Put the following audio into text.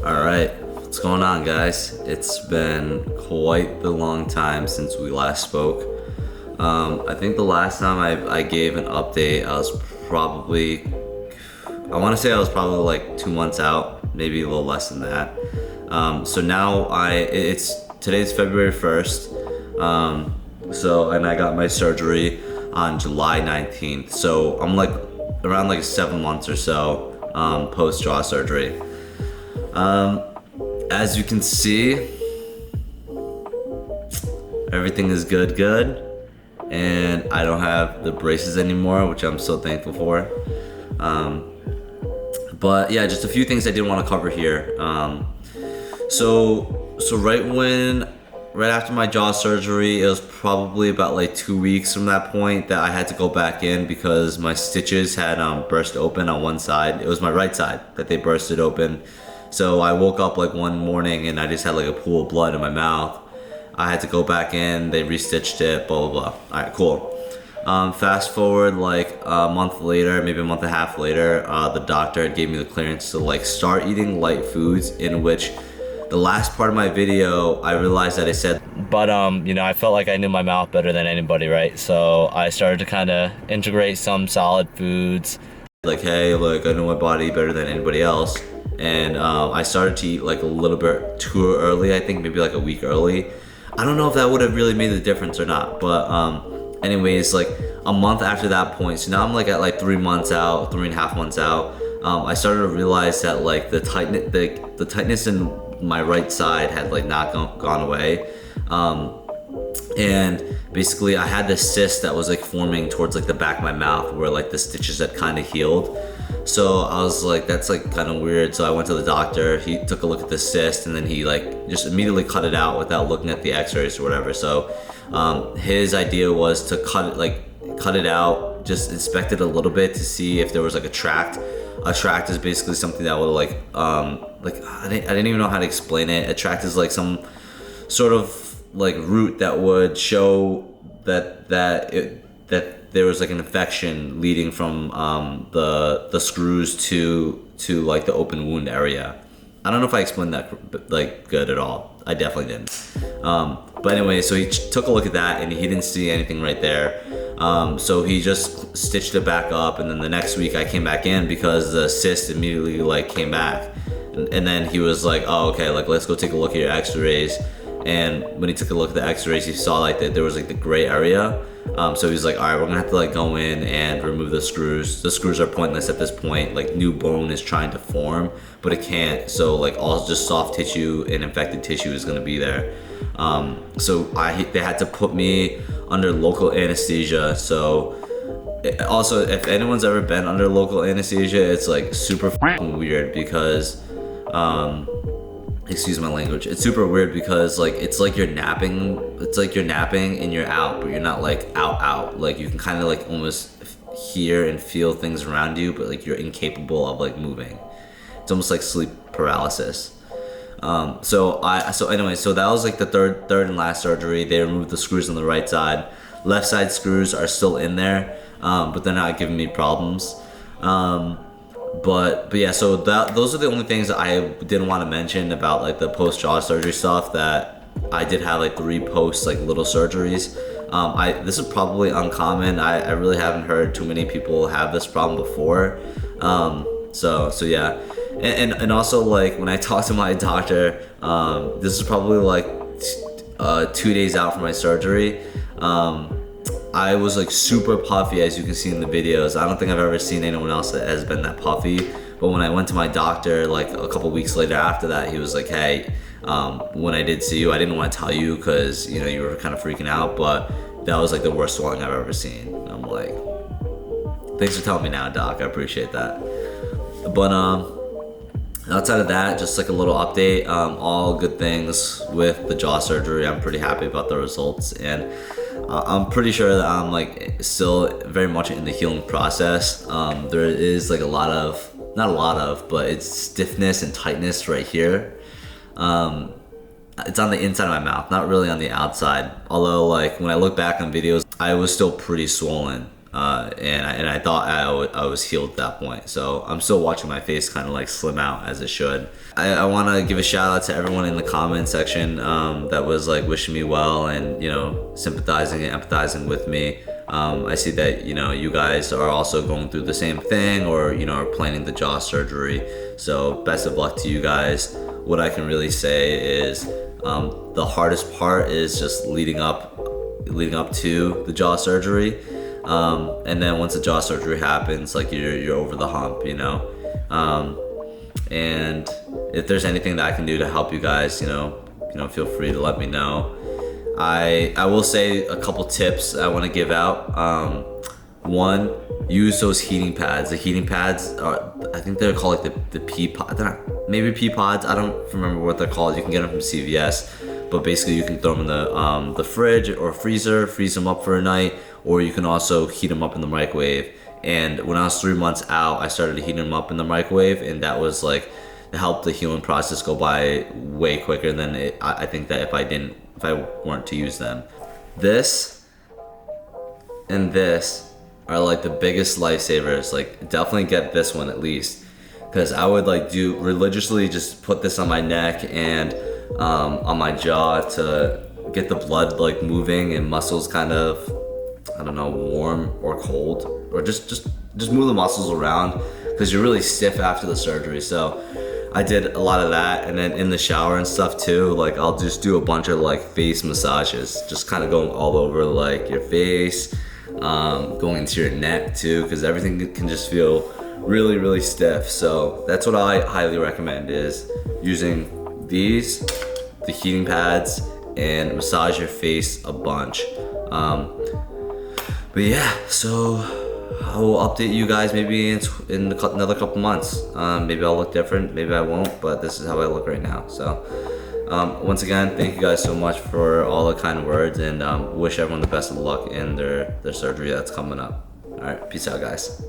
All right, what's going on, guys? It's been quite the long time since we last spoke. I think the last time I gave an update, I want to say I was probably like 2 months out, maybe a little less than that. So now it's today's February 1st. And I got my surgery on July 19th. So I'm like around like 7 months or so post jaw surgery. As you can see, everything is good, and I don't have the braces anymore, which I'm so thankful for. But yeah, just a few things I did want to cover here. So right after my jaw surgery, it was probably about like 2 weeks from that point that I had to go back in because my stitches had burst open on one side. It was my right side that they bursted open. So I woke up like one morning and I just had like a pool of blood in my mouth. I had to go back in, they restitched it, blah, blah, blah. All right, cool. Fast forward like a month later, maybe a month and a half later, the doctor gave me the clearance to like start eating light foods, in which the last part of my video, I realized that I said, but I felt like I knew my mouth better than anybody, right? So I started to kind of integrate some solid foods. Like, hey, look, I know my body better than anybody else. And I started to eat like a little bit too early, I think maybe like a week early. I don't know if that would have really made the difference or not, but anyways, like a month after that point, so now I'm like at like 3 months out, 3.5 months out, I started to realize that like the tightness in my right side had like not gone away. And basically I had this cyst that was like forming towards like the back of my mouth where like the stitches had kind of healed. So I was like, that's like kind of weird. So I went to the doctor, he took a look at the cyst, and then he like just immediately cut it out without looking at the x-rays or whatever. So his idea was to cut it out, just inspect it a little bit to see if there was like a tract. A tract is basically something that would I didn't even know how to explain it. A tract is like some sort of like root that would show that there was like an infection leading from the screws to like the open wound area. I don't know if I explained that like good at all. I definitely didn't. But anyway, so he took a look at that and he didn't see anything right there. So he just stitched it back up, and then the next week I came back in because the cyst immediately like came back. And then he was like, oh, okay, like let's go take a look at your x-rays. And when he took a look at the x-rays, he saw like that there was like the gray area. So he's like, all right, we're gonna have to like go in and remove the screws. The screws are pointless at this point. Like new bone is trying to form, but it can't. So like all just soft tissue and infected tissue is gonna be there. So they had to put me under local anesthesia. So also, if anyone's ever been under local anesthesia, it's like super weird because excuse my language, it's super weird because like it's like you're napping and you're out, but you're not like out. Like you can kind of like almost hear and feel things around you, but like you're incapable of like moving. It's almost like sleep paralysis. So that was like the third and last surgery. They removed the screws on the right side. Left side screws are still in there, but they're not giving me problems. But yeah, so those are the only things that I didn't want to mention about like the post jaw surgery stuff. That I did have like 3 post like little surgeries. This is probably uncommon. I really haven't heard too many people have this problem before. So yeah, and also like when I talked to my doctor, this is probably like 2 days out from my surgery. I was like super puffy, as you can see in the videos. I don't think I've ever seen anyone else that has been that puffy. But when I went to my doctor like a couple weeks later after that, he was like, hey, when I did see you, I didn't want to tell you because you were kind of freaking out, but that was like the worst swelling I've ever seen. And I'm like, thanks for telling me now, doc, I appreciate that. But outside of that, just like a little update, all good things with the jaw surgery. I'm pretty happy about the results, and I'm pretty sure that I'm like still very much in the healing process. There is like but it's stiffness and tightness right here. It's on the inside of my mouth, not really on the outside. Although like when I look back on videos, I was still pretty swollen. and I thought I was healed at that point. So I'm still watching my face kind of like slim out as it should. I want to give a shout out to everyone in the comment section that was like wishing me well and, you know, sympathizing and empathizing with me. I see that, you know, you guys are also going through the same thing, or, you know, are planning the jaw surgery. So best of luck to you guys. What I can really say is the hardest part is just leading up to the jaw surgery. And then once the jaw surgery happens, like you're over the hump, you know. And if there's anything that I can do to help you guys, you know, feel free to let me know. I will say a couple tips I want to give out. One, use those heating pads. The heating pads are, I think they're called like the pea pod. They're not, maybe pea pods. I don't remember what they're called. You can get them from CVS, but basically you can throw them in the fridge or freezer, freeze them up for a night, or you can also heat them up in the microwave. And when I was 3 months out, I started heating them up in the microwave, and that was like, it helped the healing process go by way quicker than I think that if I weren't to use them. This and this are like the biggest lifesavers. Like, definitely get this one at least, because I would like do religiously just put this on my neck and on my jaw to get the blood like moving and muscles kind of, I don't know, warm or cold, or just move the muscles around, because you're really stiff after the surgery. So I did a lot of that, and then in the shower and stuff too, like I'll just do a bunch of like face massages, just kind of going all over like your face, going into your neck too, because everything can just feel really, really stiff. So that's what I highly recommend, is using these, the heating pads, and massage your face a bunch. But yeah, so I will update you guys maybe in another couple months. Maybe I'll look different, maybe I won't, but this is how I look right now. So once again, thank you guys so much for all the kind words, and wish everyone the best of luck in their surgery that's coming up. All right, peace out, guys.